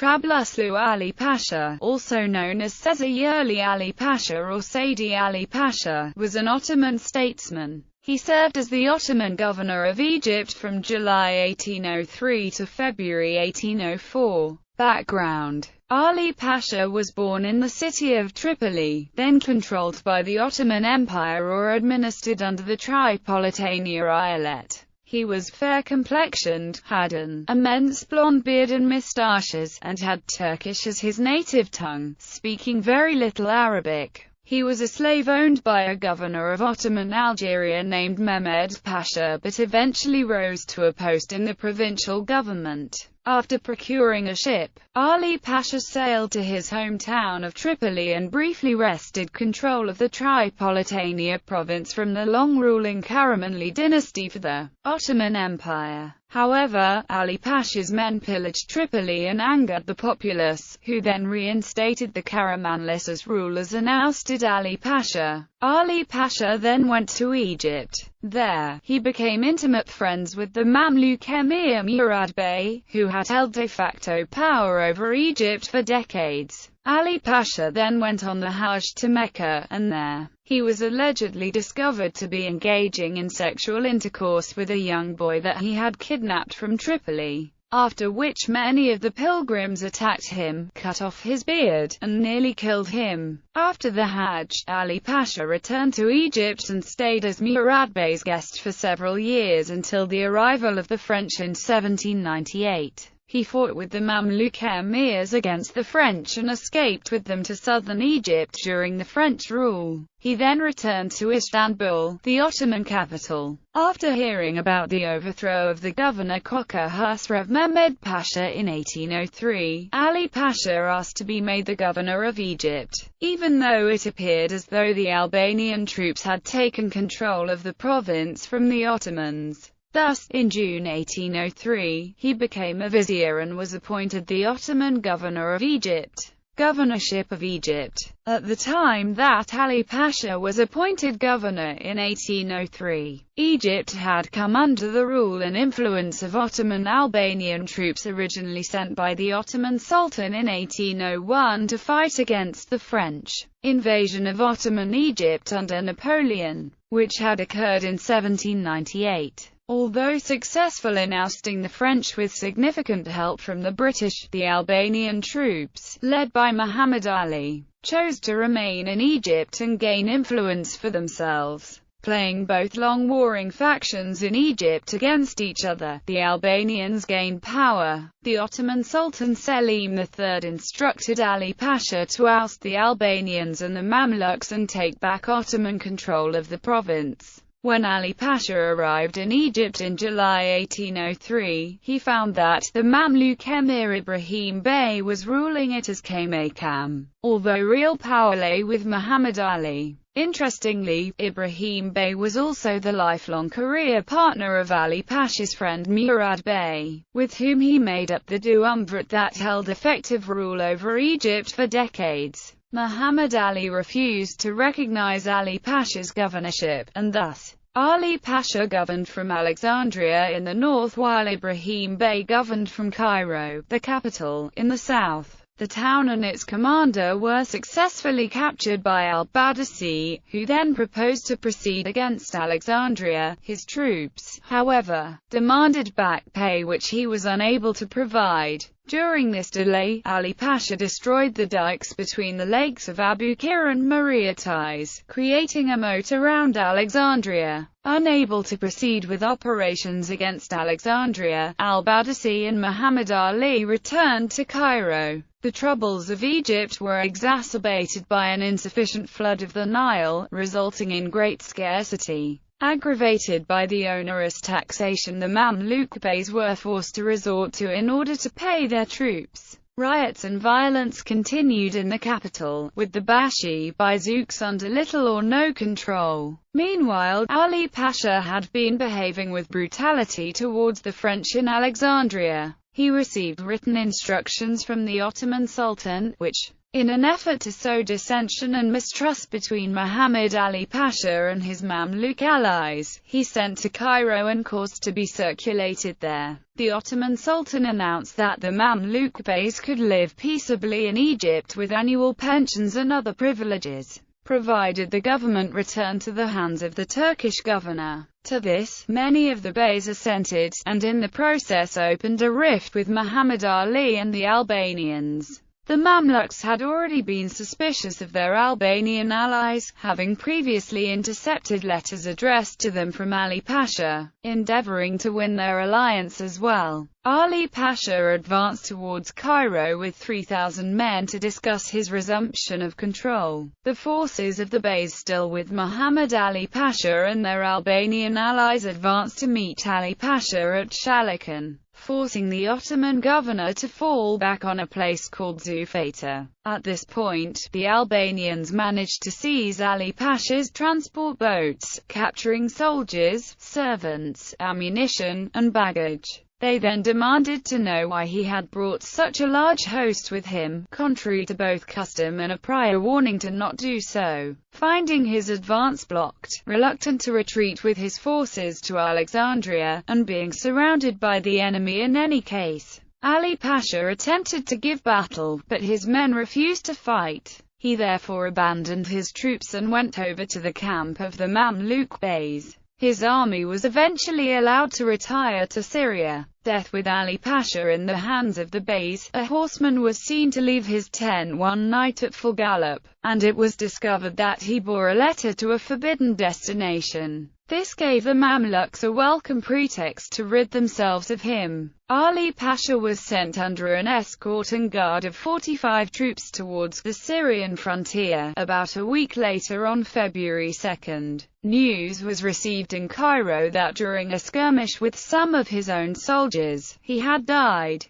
Trabluslu Ali Pasha, also known as Sezai Ali Pasha or Saidi Ali Pasha, was an Ottoman statesman. He served as the Ottoman governor of Egypt from July 1803 to February 1804. Background: Ali Pasha was born in the city of Tripoli, then controlled by the Ottoman Empire or administered under the Tripolitania Eyalet. He was fair-complexioned, had an immense blonde beard and moustaches, and had Turkish as his native tongue, speaking very little Arabic. He was a slave owned by a governor of Ottoman Algeria named Mehmed Pasha, but eventually rose to a post in the provincial government. After procuring a ship, Ali Pasha sailed to his hometown of Tripoli and briefly wrested control of the Tripolitania province from the long-ruling Karamanli dynasty for the Ottoman Empire. However, Ali Pasha's men pillaged Tripoli and angered the populace, who then reinstated the Karamanlis as rulers and ousted Ali Pasha. Ali Pasha then went to Egypt. There, he became intimate friends with the Mamluk emir Murad Bey, who had held de facto power over Egypt for decades. Ali Pasha then went on the Hajj to Mecca, and there, he was allegedly discovered to be engaging in sexual intercourse with a young boy that he had kidnapped from Tripoli, after which many of the pilgrims attacked him, cut off his beard, and nearly killed him. After the Hajj, Ali Pasha returned to Egypt and stayed as Murad Bey's guest for several years until the arrival of the French in 1798. He fought with the Mamluk emirs against the French and escaped with them to southern Egypt during the French rule. He then returned to Istanbul, the Ottoman capital. After hearing about the overthrow of the governor Koka Husrev Mehmed Pasha in 1803, Ali Pasha asked to be made the governor of Egypt, even though it appeared as though the Albanian troops had taken control of the province from the Ottomans. Thus, in June 1803, he became a vizier and was appointed the Ottoman governor of Egypt. Governorship of Egypt. At the time that Ali Pasha was appointed governor in 1803, Egypt had come under the rule and influence of Ottoman Albanian troops originally sent by the Ottoman Sultan in 1801 to fight against the French invasion of Ottoman Egypt under Napoleon, which had occurred in 1798. Although successful in ousting the French with significant help from the British, the Albanian troops, led by Muhammad Ali, chose to remain in Egypt and gain influence for themselves. Playing both long warring factions in Egypt against each other, the Albanians gained power. The Ottoman Sultan Selim III instructed Ali Pasha to oust the Albanians and the Mamluks and take back Ottoman control of the province. When Ali Pasha arrived in Egypt in July 1803, he found that the Mamluk emir Ibrahim Bey was ruling it as Kaymakam, although real power lay with Muhammad Ali. Interestingly, Ibrahim Bey was also the lifelong career partner of Ali Pasha's friend Murad Bey, with whom he made up the duumvirate that held effective rule over Egypt for decades. Muhammad Ali refused to recognize Ali Pasha's governorship, and thus, Ali Pasha governed from Alexandria in the north while Ibrahim Bey governed from Cairo, the capital, in the south. The town and its commander were successfully captured by al-Badisi, who then proposed to proceed against Alexandria. His troops, however, demanded back pay which he was unable to provide. During this delay, Ali Pasha destroyed the dikes between the lakes of Abu Qir and Mauritius, creating a moat around Alexandria. Unable to proceed with operations against Alexandria, al-Badisi and Muhammad Ali returned to Cairo. The troubles of Egypt were exacerbated by an insufficient flood of the Nile, resulting in great scarcity. Aggravated by the onerous taxation the Mamluk Beys were forced to resort to in order to pay their troops. Riots and violence continued in the capital, with the Bashi Bazouks under little or no control. Meanwhile, Ali Pasha had been behaving with brutality towards the French in Alexandria. He received written instructions from the Ottoman Sultan, which, in an effort to sow dissension and mistrust between Muhammad Ali Pasha and his Mamluk allies, he sent to Cairo and caused to be circulated there. The Ottoman Sultan announced that the Mamluk beys could live peaceably in Egypt with annual pensions and other privileges, provided the government returned to the hands of the Turkish governor. To this, many of the beys assented, and in the process opened a rift with Muhammad Ali and the Albanians. The Mamluks had already been suspicious of their Albanian allies, having previously intercepted letters addressed to them from Ali Pasha, endeavoring to win their alliance as well. Ali Pasha advanced towards Cairo with 3,000 men to discuss his resumption of control. The forces of the beys, still with Muhammad Ali Pasha and their Albanian allies, advanced to meet Ali Pasha at Shalakan, forcing the Ottoman governor to fall back on a place called Zufata. At this point, the Albanians managed to seize Ali Pasha's transport boats, capturing soldiers, servants, ammunition, and baggage. They then demanded to know why he had brought such a large host with him, contrary to both custom and a prior warning to not do so. Finding his advance blocked, reluctant to retreat with his forces to Alexandria, and being surrounded by the enemy in any case, Ali Pasha attempted to give battle, but his men refused to fight. He therefore abandoned his troops and went over to the camp of the Mamluk beys. His army was eventually allowed to retire to Syria. Death with Ali Pasha in the hands of the beys. A horseman was seen to leave his tent one night at full gallop, and it was discovered that he bore a letter to a forbidden destination. This gave the Mamluks a welcome pretext to rid themselves of him. Ali Pasha was sent under an escort and guard of 45 troops towards the Syrian frontier. About a week later, on February 2nd, news was received in Cairo that during a skirmish with some of his own soldiers, he had died.